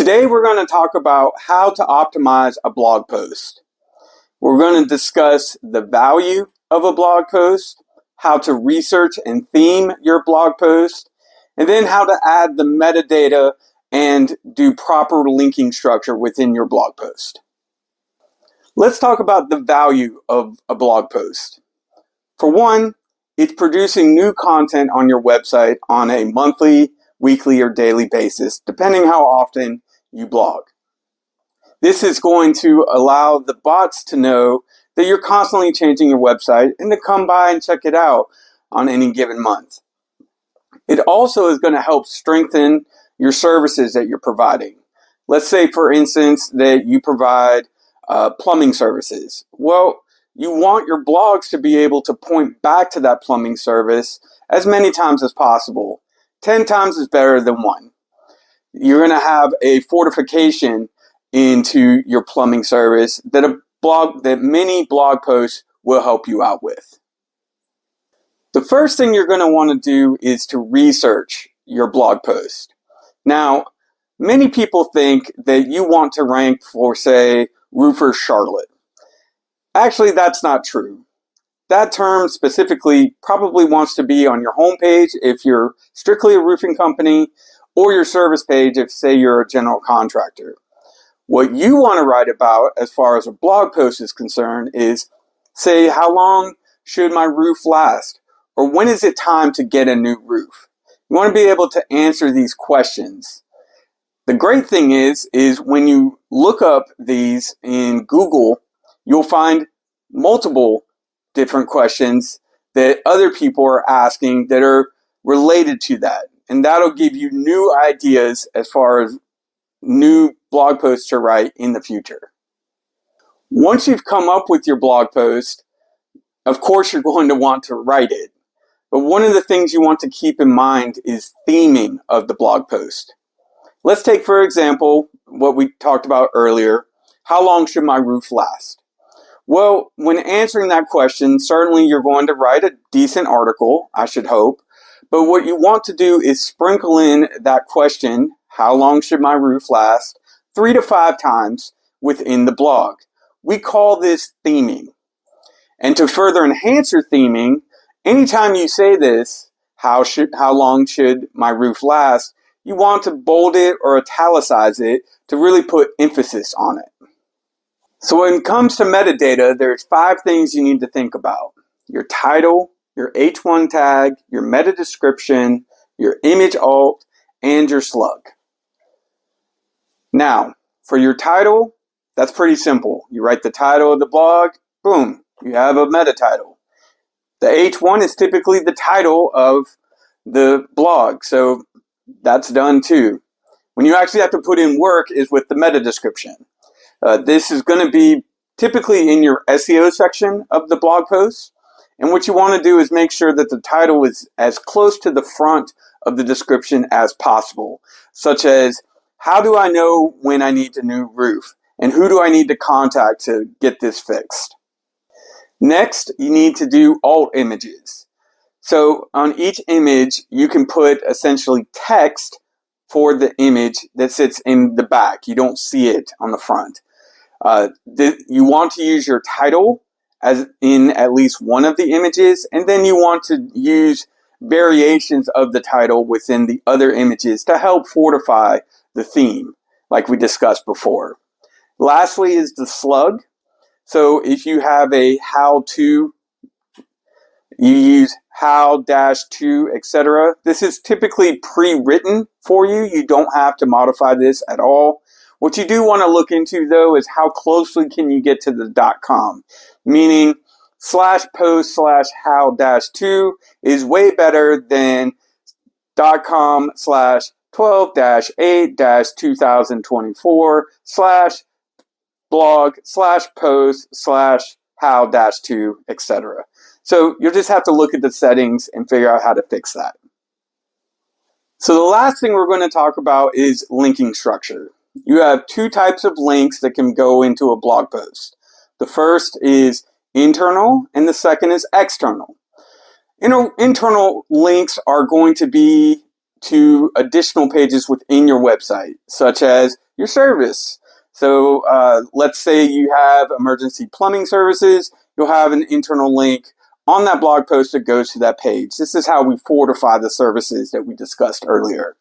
Today we're going to talk about how to optimize a blog post. We're going to discuss the value of a blog post, how to research and theme your blog post, and then how to add the metadata and do proper linking structure within your blog post. Let's talk about the value of a blog post. For one, it's producing new content on your website on a monthly, weekly, or daily basis, depending how often you blog. This is going to allow the bots to know that you're constantly changing your website and to come by and check it out on any given month. It also is going to help strengthen your services that you're providing. Let's say, for instance, that you provide plumbing services. Well, you want your blogs to be able to point back to that plumbing service as many times as possible. 10 times is better than 1. You're going to have a fortification into your plumbing service that many blog posts will help you out with. The first thing you're going to want to do is to research your blog post. Now, many people think that you want to rank for, say, Roofer Charlotte. Actually, that's not true. That term specifically probably wants to be on your homepage if you're strictly a roofing company, or your service page if, say, you're a general contractor. What you want to write about as far as a blog post is concerned is, say, how long should my roof last? Or when is it time to get a new roof? You want to be able to answer these questions. The great thing is when you look up these in Google, you'll find multiple different questions that other people are asking that are related to that. And that'll give you new ideas as far as new blog posts to write in the future. Once you've come up with your blog post, of course you're going to want to write it. But one of the things you want to keep in mind is theming of the blog post. Let's take, for example, what we talked about earlier. How long should my roof last? Well, when answering that question, certainly you're going to write a decent article, I should hope. But what you want to do is sprinkle in that question, how long should my roof last, 3 to 5 times within the blog. We call this theming. And to further enhance your theming, anytime you say this, how long should my roof last, you want to bold it or italicize it to really put emphasis on it. So when it comes to metadata, there's 5 things you need to think about. Your title, your H1 tag, your meta description, your image alt, and your slug. Now, for your title, that's pretty simple. You write the title of the blog, boom, you have a meta title. The H1 is typically the title of the blog, so that's done too. When you actually have to put in work is with the meta description. This is going to be typically in your SEO section of the blog post. And what you want to do is make sure that the title is as close to the front of the description as possible, such as, how do I know when I need a new roof? And who do I need to contact to get this fixed? Next, you need to do alt images. So on each image, you can put essentially text for the image that sits in the back. You don't see it on the front. You want to use your title as in at least one of the images, and then you want to use variations of the title within the other images to help fortify the theme, like we discussed before. Lastly is the slug. So if you have a how-to, you use how-to, etc. This is typically pre-written for you. You don't have to modify this at all. What you do want to look into, though, is how closely can you get to the .com, meaning /post/how-to is way better than .com/12-8-2024/blog/post/how-to, etc. So you'll just have to look at the settings and figure out how to fix that. So the last thing we're going to talk about is linking structure. You have 2 types of links that can go into a blog post. The first is internal and the second is external. Internal links are going to be to additional pages within your website, such as your service. So let's say you have emergency plumbing services, you'll have an internal link on that blog post that goes to that page. This is how we fortify the services that we discussed earlier.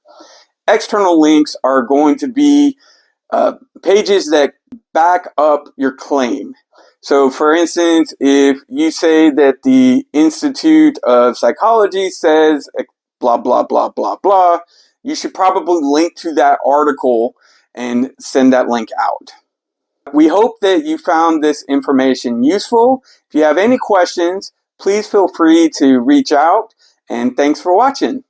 External links are going to be pages that back up your claim. So for instance, if you say that the Institute of Psychology says blah, blah, blah, blah, blah, you should probably link to that article and send that link out. We hope that you found this information useful. If you have any questions, please feel free to reach out, and thanks for watching.